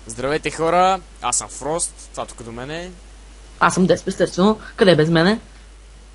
Здравейте хора, аз съм Фрост, това тук до мене. Аз съм Десп, естествено. Къде е без мене?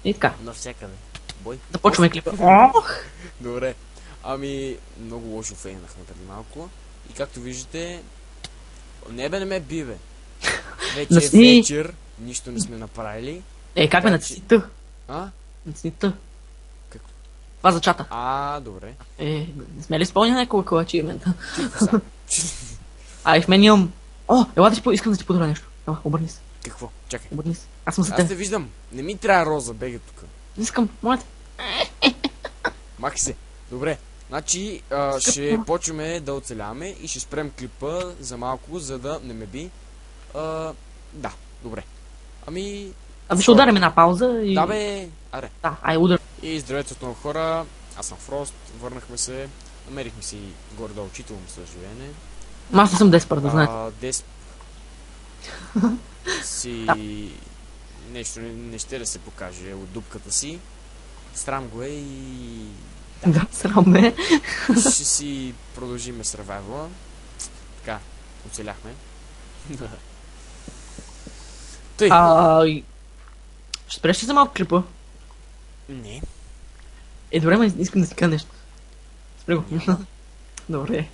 И така. Навсякъде. Бой. Започваме клипа. Ох! Добре. Ами, много лошо фейнахме преди малко. И както виждате, небе не ме биве. Вече е вечер, нищо не сме направили. Как ме натисни Т? А? Натисни Т. Какво? Това за чата. Добре. Не сме ли изпълнили няколко ачивмента? Тихо И в мен имам... ела да искам да ти подаря нещо. Ела, обърни се. Какво? Чакай. Обърни се. Аз съм за Аз теб. те виждам. Не ми трябва роза, бега тук. Не искам, моля те. Махи се. Добре. Значи, ще почваме да оцеляваме и ще спрем клипа за малко, за да не ме би. Да, добре. Ами ще ударим една пауза и... Да бе, аре. Да, удар. И здравейте отново хора, аз съм Фрост, върнахме се, намерихме си горе-долу учително съживение. Аз не съм Деспър, да знаете. Десп си нещо не ще да се покаже от дупката си. Срам го е и... Да, срам ме. Ще си продължиме сървайвала. Така, оцеляхме. Тъй. Ще спреш ли за малко клипа? Не. Добре, ма искам да си кажа нещо. Спре го. Добре.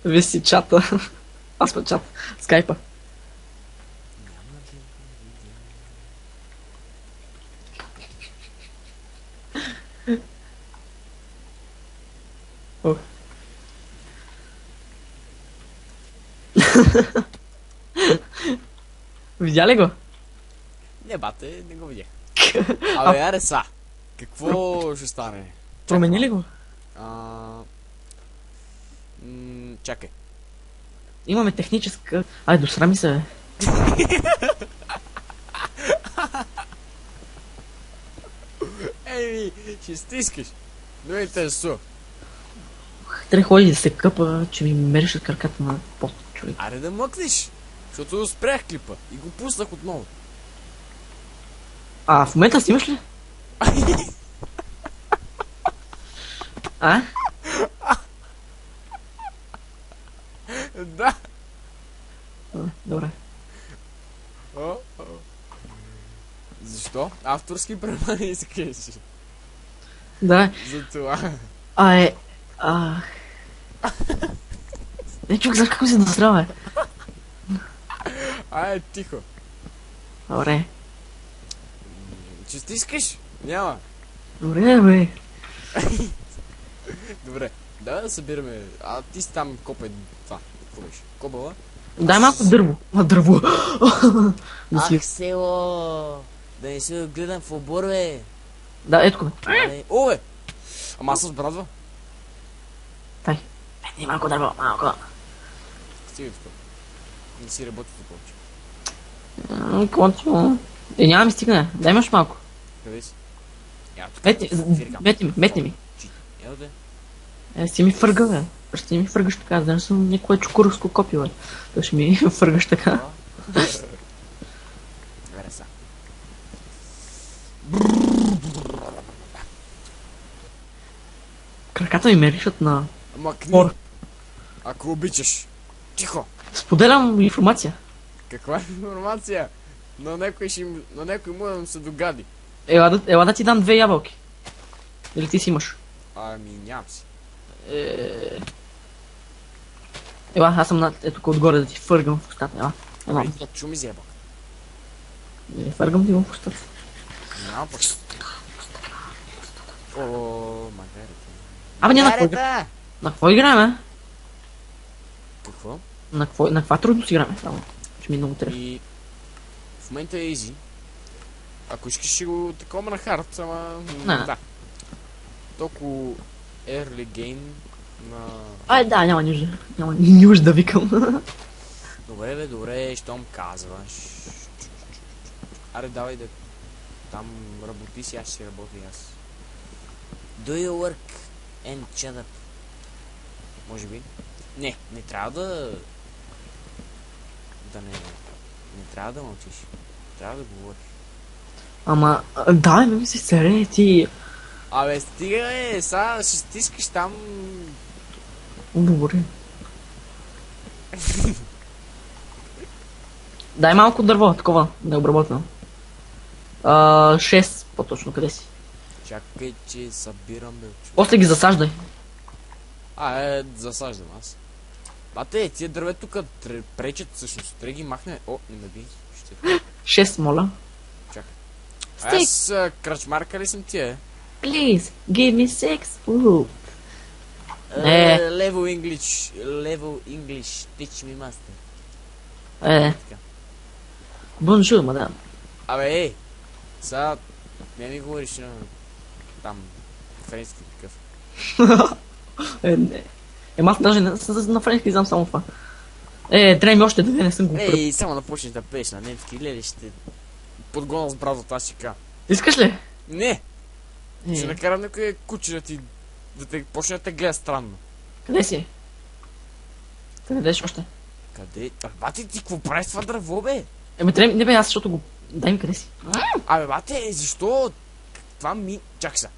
Вие си чата. Аз съм чат. Скайпа. Видя ли го? Не, бате, не го видях. Аре са. Какво ще стане? Промени ли го? Чакай. Имаме техническа... досрами се, бе. Ще стискаш. Не ме интересува. Трябва ходи да се къпа, че ми мериш от краката на пост, човек. Аре да мъкнеш. Защото спрях клипа и го пуснах отново. В момента снимаш ли? Да. Добре. Защо? Авторски права не искаш. Да. За това. Човек, знаеш какво си досрал, бе? Тихо. Добре. Че стискаш? Няма. Добре, бе. Добре. Да събираме. Ти си там копай това. Какво беше? Кобала? Дай малко дърво. Дърво. Село! Да не се гледам в обор, бе. Да, ето бе. Бе! Ама аз съм сбрадва. Дай. Не малко дърво, малко. Стига тук. Не си работи повече. Кончо. Няма ми стигне. Дай имаш малко. Къде си? Метни ми. Ето де. Си ми фърга, бе. Ще ми фъргаш така, да не съм някое чукуровско копие, бе. То ще ми фъргаш така. Вере са. Краката ми меришат на... Макни! Ако обичаш. Тихо! Споделям информация. Каква информация? На някой му да се догади. Ела да ти дам 2 ябълки. Или ти си имаш? Нямам си. Ела, аз съм тук отгоре да ти фъргам в устата. Ела. Чуми за ябълка. Фъргам ти го в устата. Няма пък. Магарета. Няма какво играем. На какво играем, Какво? На каква трудност играем само? Че ми е много интересно. И... В момента е изи. Ако искаш ще го такова на хард, ама... Да. Толкова early game на... Да, няма нужда. Няма нужда да викам. Добре бе, добре, щом казваш. Аре, давай да... Там работи си, аз ще си работя и аз. Do your work and shut up. Може би? Не трябва да... Не трябва да мълчиш. Трябва да говориш. Ама, дай ми си сере, ти... Стига, сега ще стискаш там... Добре. Дай малко дърво, такова, да е обработено. 6, по-точно, къде си? Чакай, че събирам, бе. После ги засаждай. Засаждам аз. Бате, тия дърве тук пречат всъщност. Трябва ги махне. О, не ме би. Ще... 6, моля. Чакай. Stick. Аз кръчмарка ли съм тия? Please, give me 6 food. Не. Level English, teach me master. Така. Бонжур, мадам. Абе, сега не ми говориш на там френски такъв. Не. Аз даже на френски знам само това. Трябва ми още две, не съм го пръв. Само да почнеш да пееш на немски, леле ще подгона с бразото, аз ще кажа. Искаш ли? Не! Ще накарам някой куче да те почне да те гледа странно. Къде си? Къде дадеш още? Къде? Бате, ти какво правиш това дърво, бе? Трябва не бе, аз защото го... Дай ми къде си. Абе, бате, защо? Това Чакай сега.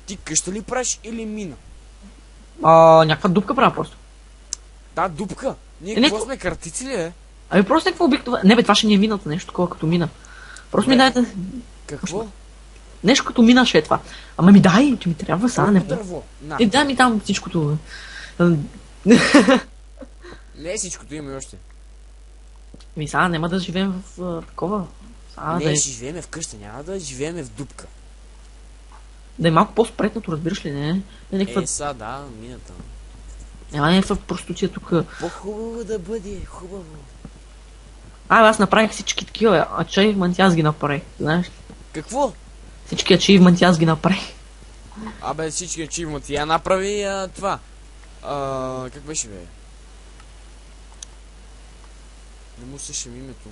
Ти къща ли правиш или мина? Някаква дупка правя просто. Да, дупка. Ние какво сме, картици ли, бе? Ами просто някаква обикновена... Не бе, това ще ни е мината, нещо такова като мина. Просто ми дайте... Какво? Нещо като мина ще е това. Ама ми дай, че ми трябва сега, не бе. Дърво. Дай ми там всичкото. Не всичкото има и още. Ми сега няма да живеем в такова. Не, живееме в къща, няма да живееме в дупка. Да е малко по-спретнато, разбираш ли, не? Сега да, мината. Няма някаква простотия тук. По-хубаво да бъде, хубаво. Аз направих всички такива ачивменти, аз ги направих, знаеш? Какво? Всички ачивменти аз ги направих. Абе, всички ачивменти, я направи това. Как беше, бе? Не му сещам името.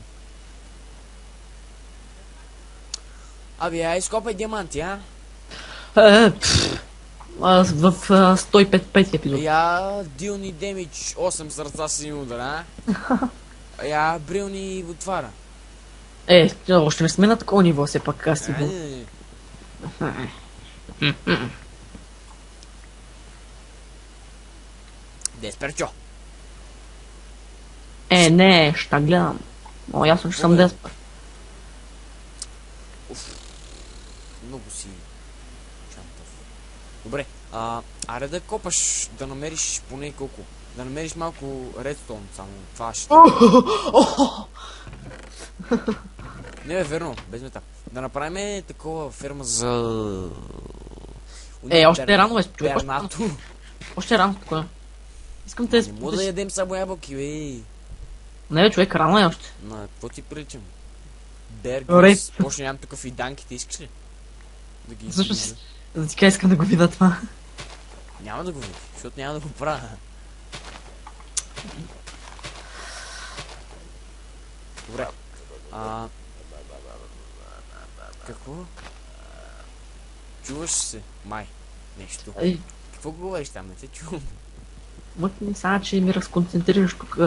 Изкопай диаманти, а? В 105 епизод. Дилни демидж, 8 сърца си им удара, брилни отвара. Още не сме на такова ниво, все пак аз си бил. Десперчо. Не, ще гледам. О, ясно, че съм деспер. Много си чантав. Добре, аре да копаш, да намериш поне колко. Да намериш малко редстоун само. Това ще... Не бе, верно, без мета. Да направим такова ферма за... Още е рано, човек. Още е рано, такова. Искам те... Не мога да ядем само ябълки, бе. Не бе, човек, рано е още. На какво ти приличам? Бергус, почне нямам тук фиданките, искаш ли? Да ги изглежда. Също да ти кажа, искам да го видя това. Няма да го видя, защото няма да го правя. Добре. Какво? Чуваш се? Май. Нещо. Какво говориш там? Не те чувам. Мъкни сега, че ми разконцентрираш тук.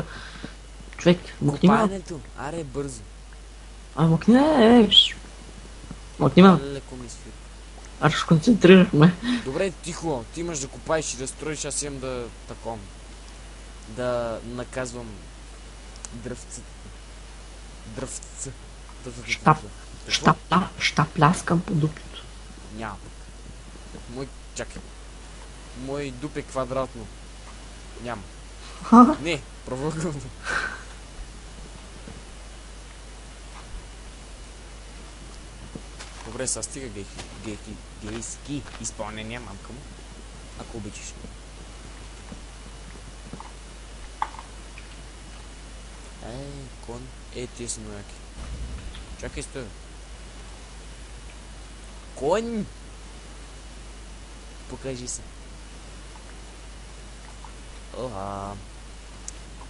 Човек, мъкни ме. Копаенето. Аре, бързо. Мъкни ме, Мъкни ме. Леко ми свири. Разконцентрирахме. Добре, тихо. Ти имаш да копаеш и да строиш, аз имам да таком. Да наказвам дръвцата. Дръвца. Щапляскам по дупито. Няма. Чакай. Мой дуп е квадратно. Няма. Не, правоъгълно. Добре, сега стига гейски изпълнения, мамка му. Ако обичаш. Кон. Тия си нояки. Чакай, стой. Конь! Покажи се.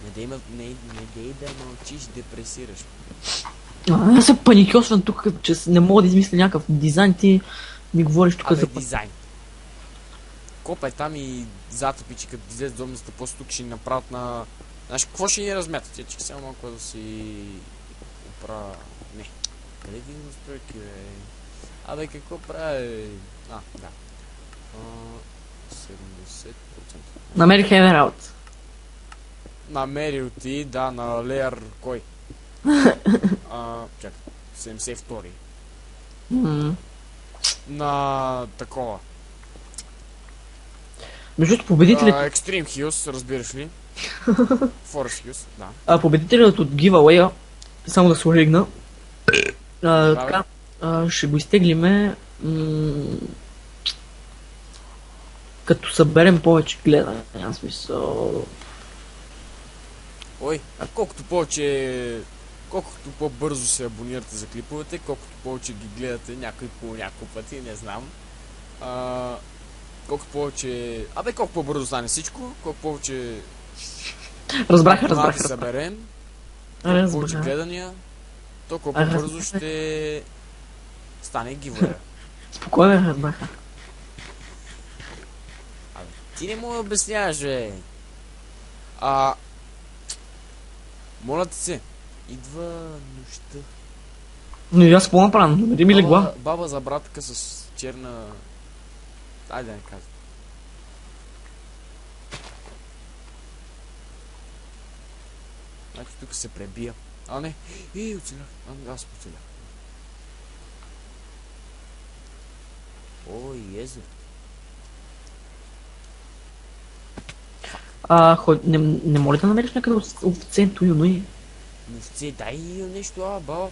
Не дей да мълчиш, депресираш. Аз се паникьосвам тук, че не мога да измисля някакъв дизайн, ти ми говориш тук за... дизайн. Копай там и затъпи, че като излез домната, после тук ще ни направят на... Знаеш, какво ще ни размятат? Чекай само малко да си... оправя... Не. Къде ви настройки, бе? Какво прави? Да. 70%. Намерих Емералд. Намерил ти, да, на леер кой? Чакай, 72-ри. На такова. Между другото, победителят, Extreme Hills, разбираш ли? Forest Hills, да. победителят от giveaway, само да се оригна, така, ще го изтеглиме, като съберем повече гледане, няма смисъл. Ой, колкото по-бързо се абонирате за клиповете, колкото повече ги гледате някой по няколко пъти, не знам. Колкото повече... колко по-бързо стане всичко, колко повече... Разбрах. съберем, колко повече гледания, толкова по-бързо ще стане гивъя. Спокойно, разбраха. Ти не му обясняваш, бе. Моля ти се, идва нощта. Но и аз какво направя? Намери ми легла. Баба за братка с черна... Айде да не казвам. Значи тук се пребия. Не. Оцелях. Аз оцелях. Езер. Не може да намериш някъде овце, туюнуи. Овце, дай нещо, баба.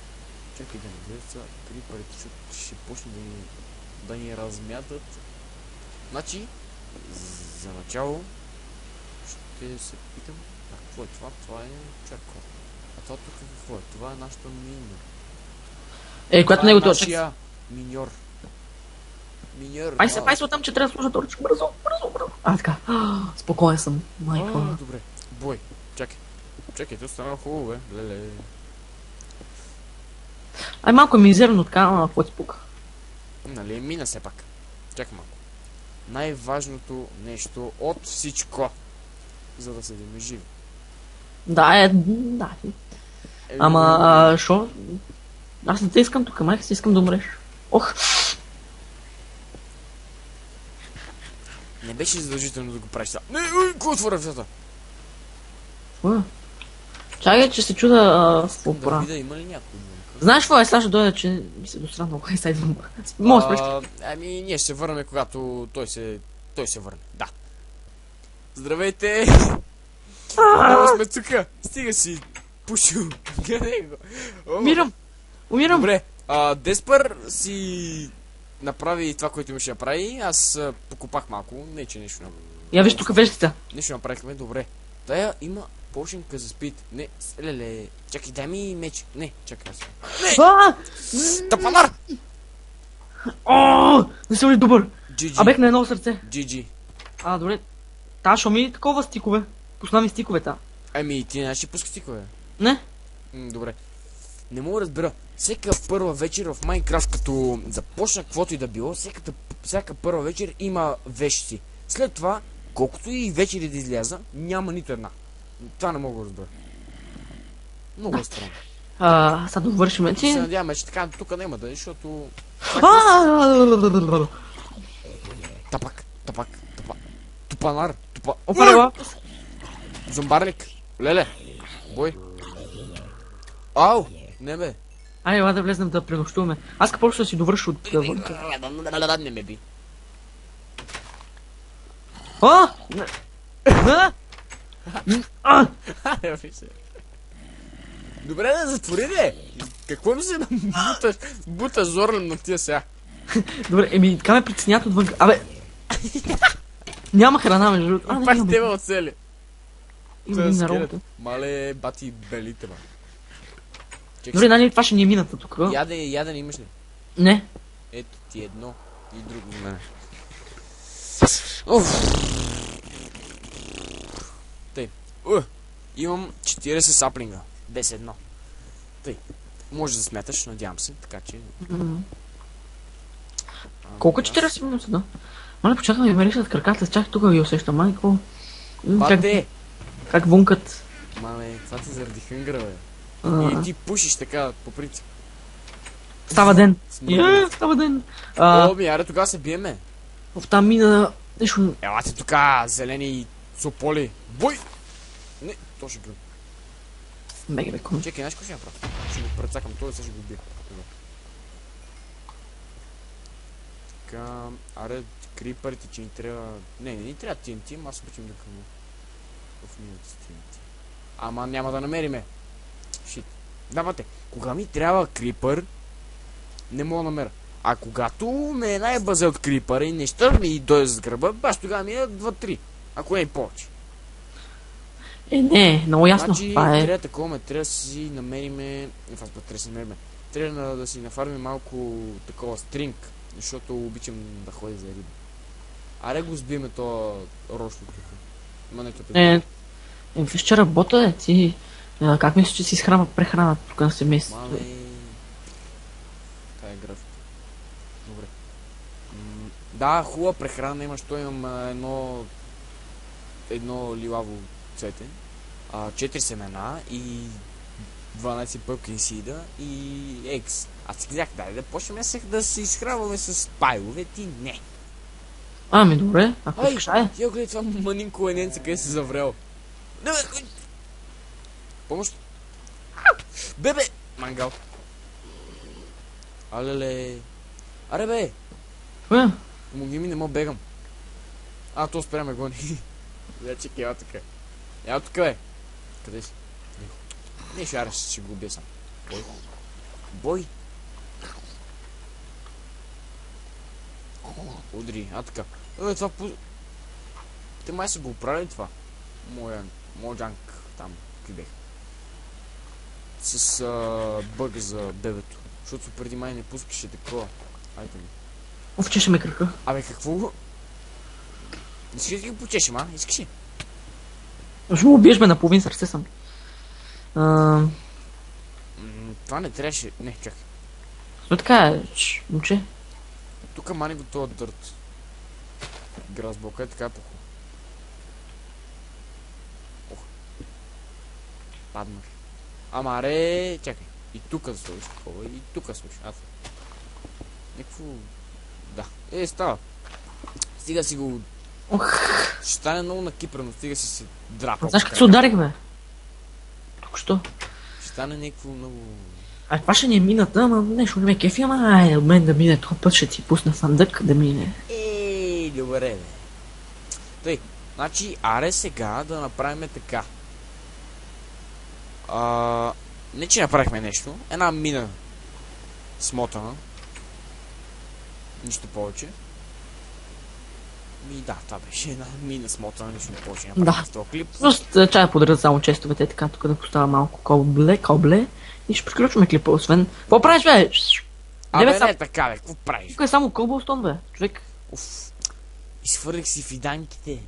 Чакай да не гледат сега крипарите, защото ще почне да ни размятат. Значи, за начало, ще се питам, какво е това? Това е чаква. А това тук какво е? Това е нашата мина. Когато него това нашия миньор. Ай се оттам, че трябва да служа торчик. Бързо. Така. Спокоен съм. Майко. Добре. Бой. Чакай, това стана хубаво, бе. Леле. Малко е мизерно така, ама какво ти пука? Нали, мина все пак. Чакай малко. Най-важното нещо от всичко, за да седим живи. Да. Ама, шо? Аз не те искам тук, майка си искам да умреш. Ох! Не беше задължително да го правиш това. Кой отворя вратата? Чакай, че се чуда в попора. Да видя има ли някой? Знаеш какво сега ще дойде, че ми се досрана много хай сайдвам. Мога да спреща. Ние ще се върнем, когато той се върне. Да. Здравейте! Много сме тук. Стига си пушил. Гледай го. Умирам. Добре. Деспър си направи това, което имаше да прави. Аз покопах малко. Не, че нещо много. Я виж тук вещите. Нещо направихме. Добре. Тая има пошенка за спит. Не, леле. Чакай, дай ми меч. Не, чакай аз. Не! Тапанар! Не си ли добър? GG. Бех на едно сърце. GG. Добре. Шо ми такова стикове. Пусна ми стикове, Ти не ще пуска стикове? Не. Добре. Не мога да разбера. Всяка първа вечер в Майнкрафт, като започна каквото и да било, всяка първа вечер има вещи. След това, колкото и вечери да изляза, няма нито една. Това не мога да разбера. Много е странно. Сега да вършим Се надяваме, че така тук няма да е, защото... Тапак. Тупанар. Опа, Зомбарник. Леле. Бой. Ау! Не бе. Ела да влезнем да пренощуваме. Аз какво ще си довърша от... Не ме би. Добре да затвори, де! Какво ми се буташ зорлен на тия сега? Добре, така ме притеснят отвън. Няма храна между другото. Пак тебе оцели. На работа. Мале, бати белите, ба. Добре, нали това ще ни е мината тук. Яден имаш ли? Не. Ето ти едно и друго за мене. Тъй. Имам 40 саплинга. Без едно. Тъй. Може да смяташ, надявам се, така че... Колко 40 минути, да? Мале, почакам да ми решат краката, чак тук ги усещам, майко. Как вункат. Мале, това ти заради хънгъра, бе. И ти пушиш така, по принцип. Става ден. Става ден. Аре, тогава се биеме. В там мина нещо... Елате тука, зелени сополи. Бой! Не, То ще го... Беге, бе, ком. Чекай, знаеш какво ще направя? Ще го прецакам, той сега ще го убия. Така, аре, крипърите, че ни трябва... Не ни трябва TNT, аз обичам да къмна. В минута с TNT. Ама няма да намериме. Шит. Давате, кога ми трябва крипър, не мога да намеря. А когато ме е най-бъзе от крипъра и неща ми дойде с гърба, баш тогава ми е 2-3. Ако не и повече. Не, много ясно. Значи, Това е. трябва такова, трябва да си намериме... Това трябва да си намериме. Трябва да си нафармим малко такова стринг, защото обичам да ходя за риба. Аре го сбиеме то рошло тук. Ма не като Виж, че работа е. Ти... Как мислиш, че си изхранва прехрана тук на семейството? Мале... Тая графика. Добре. Да, хубава прехрана имаш, то имам едно лилаво цвете, 4 семена и 12 пъпки сида и екс. Аз си казах, да почнем да се изхранваме с пайлове, ти не. Ами добре, ако искаш, айде. Ти гледай това манинко ененце, къде си заврял. Помощ? Бебе! Мангал. Алеле. Аре бе! Помоги ми, не мога бегам. То спря ме гони. Чекай, ела така. Ела тук бе. Къде си? Не ще араш, ще го убия сам. Бой. Бой. Удри, така. Това Те май са го оправили това. Моджанк там. Какви бех. С бъг за бебето. Защото преди май не пускаше такова. Айде ми. Овчеше ме кръка. Абе какво? Искаш ли да ги почешем, а? Искаш ли? Ще му убиеш ме, наполовин сърце съм. Това не трябваше... Не, чакай. Но така е, момче. Тук мани го това дърт. Гразблока е така е похубаво. Ох. Паднах. Ама аре... Чакай. И тук да сложиш такова, и тук сложиш. Някакво... Да. Става. Стига си го... Ще стане много накипрено, стига си се драпа. Знаеш как се ударихме? Тук що? Ще стане някакво много... Това ще ни е мината, ама нещо не ме кефи, ама айде от мен да мине, този път ще ти пусна съндък да мине. Добре бе. Тъй, значи аре сега да направим така. Не че направихме нещо, една мина смотана. Нищо повече. Това беше една мина смотана, нищо повече направихме с този клип. Просто чая подредя само честовете, така тук да поставя малко кобле и ще приключваме клипа, освен... Какво правиш, бе? Не така, бе, какво правиш? Тук е само коблстон, бе, човек. Изхвърлих си фиданките.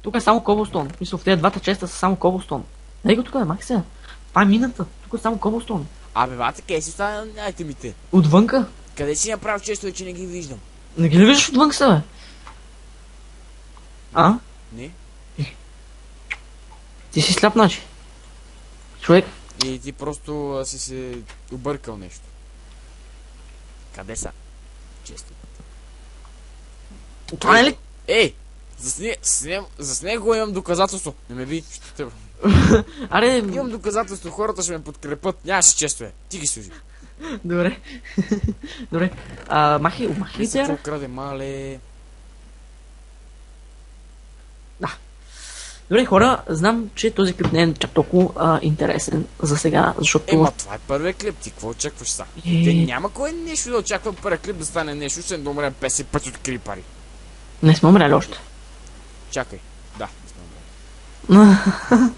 Тук е само коблстон. Мисля, в тези двата честа са само коблстон. Дай го тук, бе, махи се. Това е мината. Тук е само коблстон. Бата, къде си остана айтемите? Отвънка? Къде си направил честове, че не ги виждам? Не ги ли виждаш отвънка са, бе? Не. Ти си сляп, значи. Човек. И ти просто си се объркал нещо. Къде са? Често. Това е ли? За снего имам доказателство. Не ме ви, ще те... Аре... Имам доказателство, хората ще ме подкрепят. Нямаше честове. Ти ги служи. Добре. Добре. Махи се. Какво краде, мале? Да. Добре, хора, знам, че този клип не е чак толкова интересен за сега, защото... Това е първият клип, ти какво очакваш са? Няма кой нещо да очаква първият клип да стане нещо, ще да умрем 50 пъти от крипари. Не сме умрели още. Чакай, да, не сме умрели.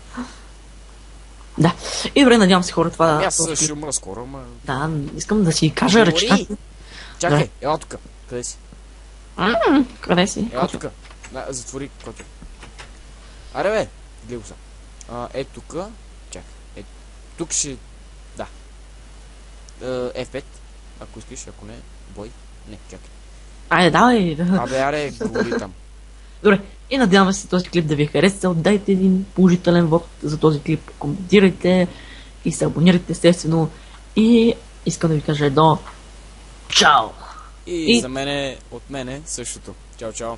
Да. И добре, надявам се хора това... Аз ще умра скоро, ама... Да, искам да си кажа речта. Чакай, ела тука. Къде си? Къде си? Ела тука. Затвори котел. Аре бе, гледай го са. Тука. Чакай. Тук ще... Да. F5. Ако искаш, ако не, бой. Не, чакай. Айде, давай. Аре, говори там. Добре, и надявам се този клип да ви хареса. Дайте един положителен вод за този клип. Коментирайте и се абонирайте естествено. И искам да ви кажа едно. Чао! И за мене, от мене същото. Чао, чао.